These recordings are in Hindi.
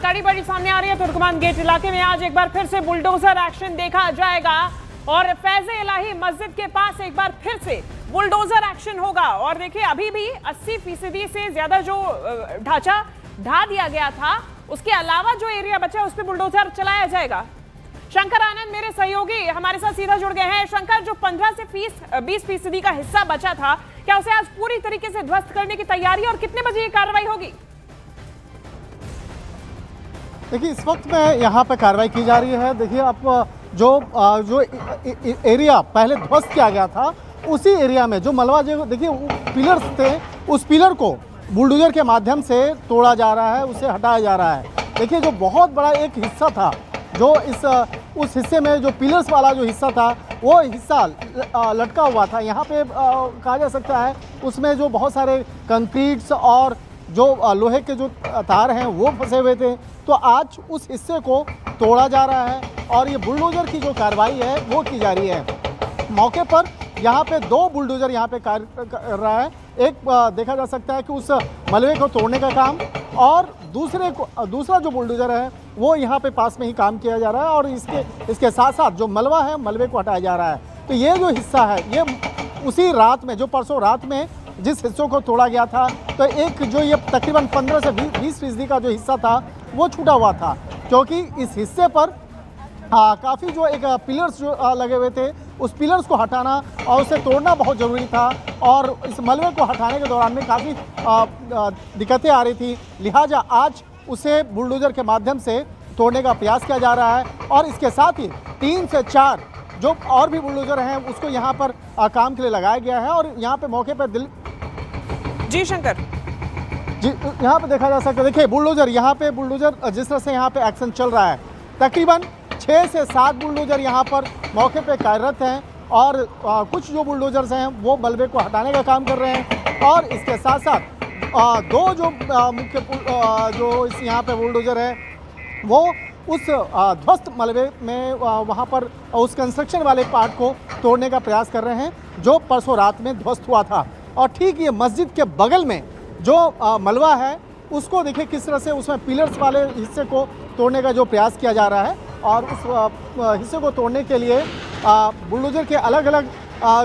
जानकारी बड़ी सामने आ रही है। तुर्कमान गेट इलाके में आज एक बार फिर से बुलडोजर एक्शन देखा जाएगा और फैज़े इलाही मस्जिद के पास एक बार फिर से बुलडोजर एक्शन होगा। और देखिए अभी भी 80% से ज्यादा जो ढांचा ढा दिया गया था, उसके अलावा जो एरिया बचा है उस पर बुलडोजर चलाया जाएगा। शंकर आनंद मेरे सहयोगी हमारे साथ सीधा जुड़ गए हैं। शंकर, जो 15 से 20% का हिस्सा बचा था, क्या उसे आज पूरी तरीके से ध्वस्त करने की तैयारी और कितने बजे ये कार्रवाई होगी? देखिए इस वक्त में यहाँ पे कार्रवाई की जा रही है। देखिए आप जो एरिया पहले ध्वस्त किया गया था, उसी एरिया में जो मलबा जो देखिए पिलर्स थे, उस पिलर को बुलडोजर के माध्यम से तोड़ा जा रहा है, उसे हटाया जा रहा है। देखिए जो बहुत बड़ा एक हिस्सा था, जो उस हिस्से में जो पिलर्स वाला जो हिस्सा था, वो हिस्सा लटका हुआ था। यहाँ पे कहा जा सकता है उसमें जो बहुत सारे कंक्रीट्स और जो लोहे के जो तार हैं वो फंसे हुए थे। तो आज उस हिस्से को तोड़ा जा रहा है और ये बुलडोजर की जो कार्रवाई है वो की जा रही है। मौके पर यहाँ पे 2 बुलडोजर यहाँ पे कार्य कर रहा है। एक देखा जा सकता है कि उस मलबे को तोड़ने का काम, और दूसरा जो बुलडोजर है वो यहाँ पे पास में ही काम किया जा रहा है और इसके साथ साथ जो मलबा है, मलबे को हटाया जा रहा है। तो ये जो हिस्सा है, ये उसी रात में, जो परसों रात में जिस हिस्सों को तोड़ा गया था, तो एक जो ये तकरीबन 15 से 20% का जो हिस्सा था वो छूटा हुआ था, क्योंकि इस हिस्से पर काफ़ी जो एक पिलर्स जो लगे हुए थे, उस पिलर्स को हटाना और उसे तोड़ना बहुत ज़रूरी था। और इस मलबे को हटाने के दौरान में काफ़ी दिक्कतें आ रही थी, लिहाजा आज उसे बुलडोजर के माध्यम से तोड़ने का प्रयास किया जा रहा है। और इसके साथ ही 3 से 4 जो और भी बुलडोजर हैं उसको यहाँ पर काम के लिए लगाया गया है। और यहाँ पे मौके पर जी शंकर जी, यहाँ पे देखा जा सकता है, देखिए बुलडोजर जिस तरह से यहाँ पे एक्शन चल रहा है, तकरीबन 6 से 7 बुलडोजर यहाँ पर मौके पे कार्यरत हैं और कुछ जो बुलडोजर्स हैं वो मलबे को हटाने का काम कर रहे हैं। और इसके साथ साथ 2 जो मुख्य जो इस यहाँ पे बुलडोजर है वो उस ध्वस्त मलबे में वहाँ पर उस कंस्ट्रक्शन वाले पार्ट को तोड़ने का प्रयास कर रहे हैं जो परसों रात में ध्वस्त हुआ था। और ठीक ये मस्जिद के बगल में जो मलबा है, उसको देखिए किस तरह से उसमें पिलर्स वाले हिस्से को तोड़ने का जो प्रयास किया जा रहा है। और उस हिस्से को तोड़ने के लिए बुलडोजर के अलग अलग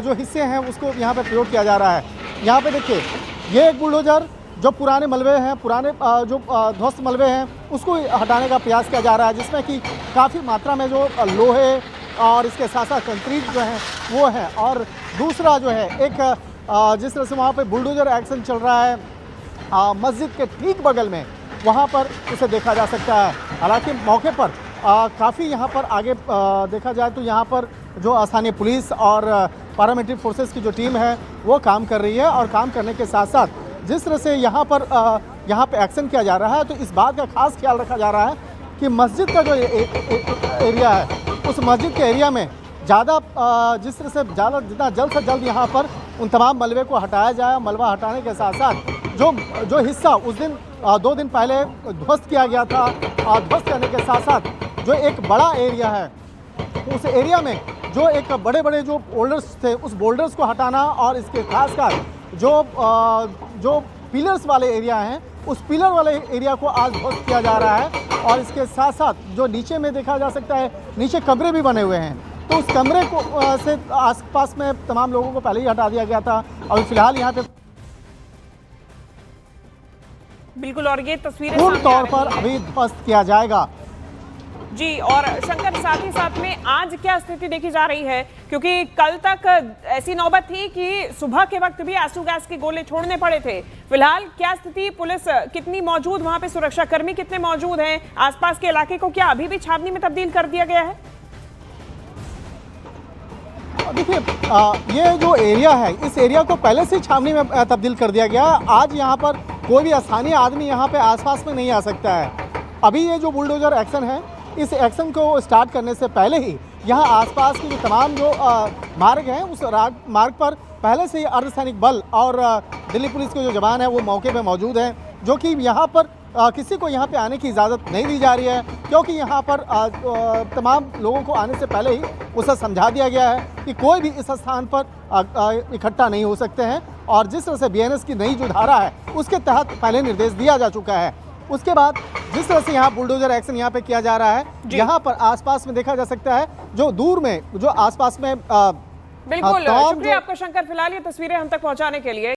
जो हिस्से हैं उसको यहाँ पे प्रयोग किया जा रहा है। यहाँ पे देखिए ये एक बुलडोजर जो पुराने मलबे हैं, पुराने जो ध्वस्त मलबे हैं, उसको हटाने का प्रयास किया जा रहा है, जिसमें कि काफ़ी मात्रा में जो लोहे और इसके साथ साथ कंक्रीट जो है वो है। और दूसरा जो है एक जिस तरह से वहाँ पे बुलडोजर एक्शन चल रहा है मस्जिद के ठीक बगल में, वहाँ पर उसे देखा जा सकता है। हालांकि मौके पर काफ़ी यहाँ पर आगे देखा जाए तो यहाँ पर जो स्थानीय पुलिस और पैरामिलिट्री फोर्सेस की जो टीम है वो काम कर रही है। और काम करने के साथ साथ जिस तरह से यहाँ पे एक्शन किया जा रहा है, तो इस बात का खास ख्याल रखा जा रहा है कि मस्जिद का जो एरिया है, उस मस्जिद के एरिया में जिस तरह से जितना जल्द से जल्द यहाँ पर उन तमाम मलबे को हटाया जाए। मलबा हटाने के साथ साथ जो हिस्सा उस दिन 2 दिन पहले ध्वस्त किया गया था, ध्वस्त करने के साथ साथ जो एक बड़ा एरिया है, तो उस एरिया में जो एक बड़े जो बोल्डर्स थे, उस बोल्डर्स को हटाना और इसके खासकर जो पिलर्स वाले एरिया हैं, उस पिलर वाले एरिया को आज ध्वस्त किया जा रहा है। और इसके साथ साथ जो नीचे में देखा जा सकता है, नीचे कमरे भी बने हुए हैं, तो उस कमरे को से आसपास में तमाम लोगों को पहले ही हटा दिया गया था। और फिलहाल यहाँ पे बिल्कुल, और ये तस्वीरें पूर्ण तौर पर अभी ध्वस्त किया जाएगा जी। और शंकर, साथ ही साथ में आज क्या स्थिति देखी जा रही है, क्योंकि कल तक ऐसी नौबत थी कि सुबह के वक्त भी आंसू गैस के गोले छोड़ने पड़े थे। फिलहाल क्या स्थिति, पुलिस कितनी मौजूद, वहां पे सुरक्षा कर्मी कितने मौजूद हैं, आसपास के इलाके को क्या अभी भी छावनी में तब्दील कर दिया गया है? देखिए ये जो एरिया है, इस एरिया को पहले से छावनी में तब्दील कर दिया गया। आज यहाँ पर कोई भी स्थानीय आदमी यहाँ पे आसपास में नहीं आ सकता है। अभी ये जो बुलडोजर एक्शन है, इस एक्शन को स्टार्ट करने से पहले ही यहाँ आसपास के जो तमाम जो मार्ग हैं, उस मार्ग पर पहले से ही अर्धसैनिक बल और दिल्ली पुलिस के जो जवान हैं वो मौके पे मौजूद हैं, जो कि यहाँ पर किसी को यहाँ पे आने की इजाज़त नहीं दी जा रही है, क्योंकि यहाँ पर तमाम लोगों को आने से पहले ही उसे समझा दिया गया है कि कोई भी इस स्थान पर इकट्ठा नहीं हो सकते हैं। और जिस तरह से BNS की नई जो धारा है उसके तहत पहले निर्देश दिया जा चुका है। उसके बाद जिस तरह से यहाँ बुलडोजर एक्शन यहाँ पे किया जा रहा है, यहाँ पर आसपास में देखा जा सकता है जो दूर में जो आसपास में बिल्कुल तमाम शुक्रिया आपका शंकर, फिलहाल ये तस्वीरें हम तक पहुंचाने के लिए।